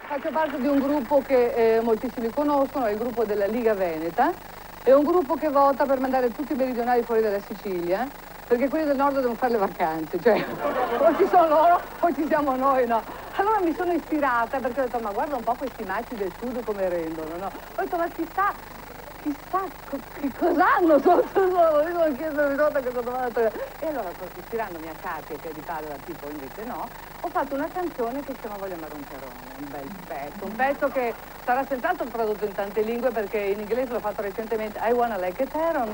Faccio parte di un gruppo che moltissimi conoscono, è il gruppo della Liga Veneta. È un gruppo che vota per mandare tutti i meridionali fuori dalla Sicilia, perché quelli del nord devono fare le vacanze, cioè o ci sono loro o ci siamo noi, no? Allora mi sono ispirata perché ho detto, ma guarda un po' questi maci del sud come rendono, no? Ho detto, ma chissà che cos'hanno sotto loro? Io ho chiesto ogni volta questa domanda. E allora, ispirandomi a Katia, che è di Padova, tipo invece no, ho fatto una canzone che si chiama Voglio amare un terrone, un bel pezzo, un pezzo che sarà senz'altro tradotto in tante lingue perché in inglese l'ho fatto recentemente, I wanna like a terron.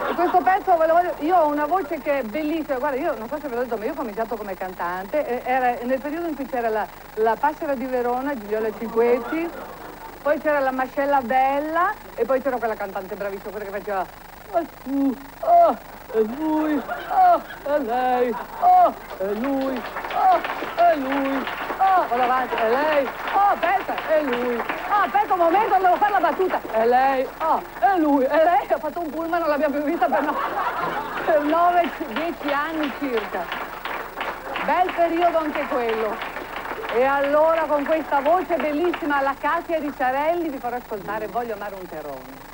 E questo pezzo, io ho una voce che è bellissima, guarda, io non so se ve l'ho detto, ma io ho cominciato come cantante, era nel periodo in cui c'era la Passera di Verona, Gigliola Cinquetti, poi c'era la Mascella Bella e poi c'era quella cantante bravissima, quella che faceva è lui, è lei, è lui, è lui, vado avanti, è lei, aspetta, è lui, aspetta un momento, devo fare la battuta, è lei, è lui, è lei, ha fatto un pullman, non l'abbiamo più vista per 9-10 anni circa. Bel periodo anche quello. E allora con questa voce bellissima alla Katia di Ciarelli vi farò ascoltare Voglio amare un terrone.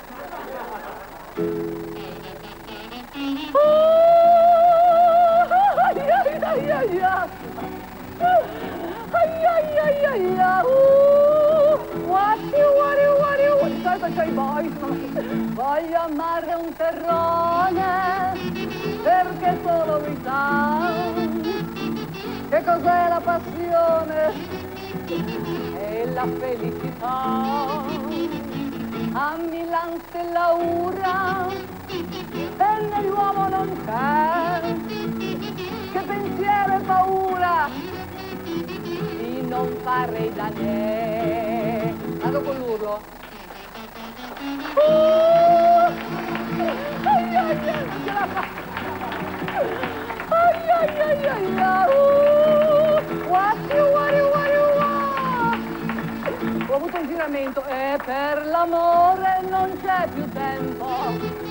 Di solito c'ho i boys, voglio amare un terrone perché solo lui sa che cos'è la passione e la felicità. A Milan se Laura e nell'uomo non c'è che pensiero e paura di non fare danè. Vado con l'urlo. Ce la fa. Ho avuto un giramento e per l'amore non c'è più tempo,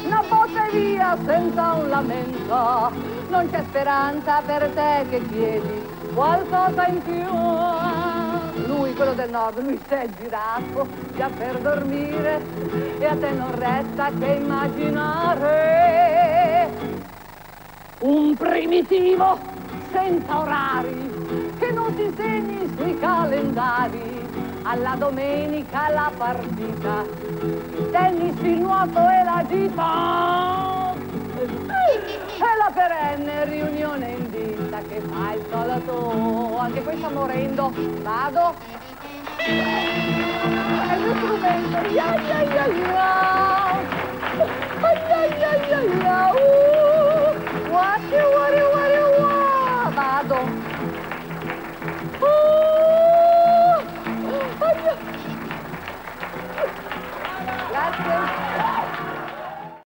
una botta e via senza un lamento, non c'è speranza per te che chiedi qualcosa in più. Lui, quello del nord, lui si è girato già per dormire e a te non resta che immaginare un primitivo senza orari che non si segni sui calendari. Alla domenica la partita, il tennis, il nuoto e la gita e la perenne riunione in vita che fa il solito. Anche qui sta morendo. Vado. È il mio strumento.